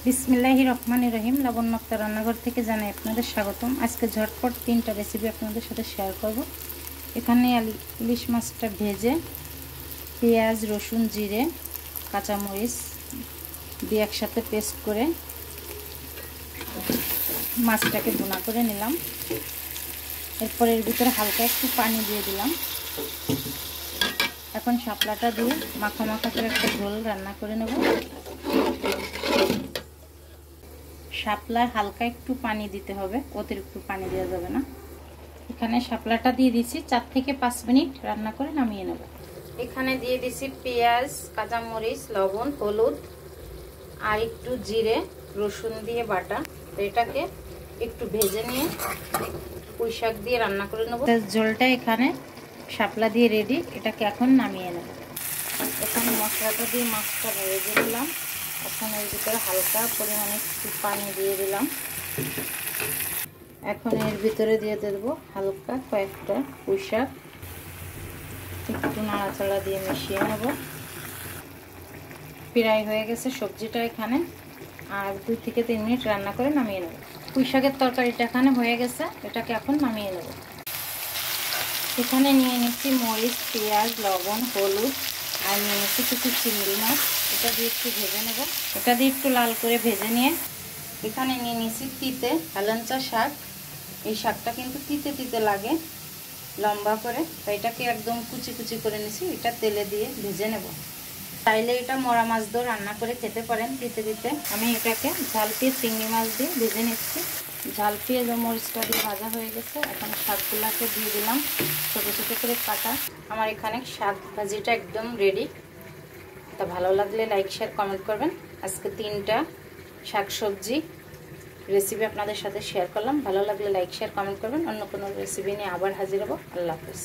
বিসমিল্লাহির রহমানির রহিম। লাবণ্য আক্তার রান্নাঘর থেকে জানাই আপনাদের স্বাগতম। আজকে ঝটপট 3টা রেসিপি আপনাদের সাথে শেয়ার করব। এখানে ইলিশ মাছটা ভেজে পেঁয়াজ, রসুন, জিরে, কাঁচামরিচ দিয়ে একসাথে পেস্ট করে মাছটাকে ভুনা করে নিলাম। এরপর এর ভিতরে হালকা একটু পানি দিয়ে দিলাম। এখন শাপলাটা দিয়ে মাখা মাখা করে একটা ঝোল রান্না করে নেব। শাপলায় হালকা একটু পানি দিতে হবে, অতিরিক্ত পানি দেওয়া যাবে না। এখানে শাপলাটা দিয়ে দিচ্ছি, 4 থেকে 5 মিনিট রান্না করে নামিয়ে নেব। এখানে দিয়ে দিচ্ছি পেঁয়াজ, কাঁচামরিচ, লবণ, হলুদ আর একটু জিরে, রসুন দিয়ে বাটা। এটাকে একটু ভেজে নিয়ে পুঁই শাক দিয়ে রান্না করে নেব। ঝোলটা এখানে শাপলা দিয়ে রেডি। এটাকে এখন নামিয়ে নেব। এখানে মশলাটা দিয়ে মাছটা ভেজে নিলাম। এখন এর ভিতরে হালকা পরিমাণে একটু পানি দিয়ে দিলাম। এখন এর ভিতরে দিয়ে দেব হালকা কয়েকটা পুঁই শাক, একটু নাড়াচাড়া দিয়ে মিশিয়ে নেব। প্রায় হয়ে গেছে সবজিটা এখানে, আর 2 থেকে 3 মিনিট রান্না করে নামিয়ে নেব। পুঁই শাকের তরকারিটা এখানে হয়ে গেছে, এটাকে এখন নামিয়ে নেব। এখানে নিয়ে নিচ্ছি মরিচ, পেঁয়াজ, লবণ, হলুদ আর নিয়ে নিচ্ছি কিছু চিংড়ি মাছ। এটা দিয়ে একটু ভেজে নেব। এটা দিয়ে একটু লাল করে ভেজে নিয়ে এখানে নিয়ে নিচ্ছি তিতে হেলেঞ্চা শাক। এই শাকটা কিন্তু তিতে তিতে লাগে লম্বা করে, তো এটাকে একদম কুচি কুচি করে নিচ্ছি। এটা তেলে দিয়ে ভেজে নেব। চাইলে এটা মরা মাছ দিয়ে রান্না করে খেতে পারেন তিতে তিতে। আমি এটাকে ঝাল দিয়ে চিংড়ি মাছ দিয়ে ভেজে নিচ্ছি। ঝাল পেঁয়াজ ও মরিচটা দিয়ে ভাজা হয়ে গেছে। এখন শাকগুলাকে দিয়ে দিলাম ছোটো ছোটো করে কাটা। আমার এখানে শাক ভাজিটা একদম রেডি। তা ভালো লাগলে লাইক, শেয়ার, কমেন্ট করবেন। আজকে 3টা শাক সবজি রেসিপি আপনাদের সাথে শেয়ার করলাম। ভালো লাগলে লাইক, শেয়ার, কমেন্ট করবেন। অন্য কোনো রেসিপি নিয়ে আবার হাজির হব। আল্লাহ হাফেজ।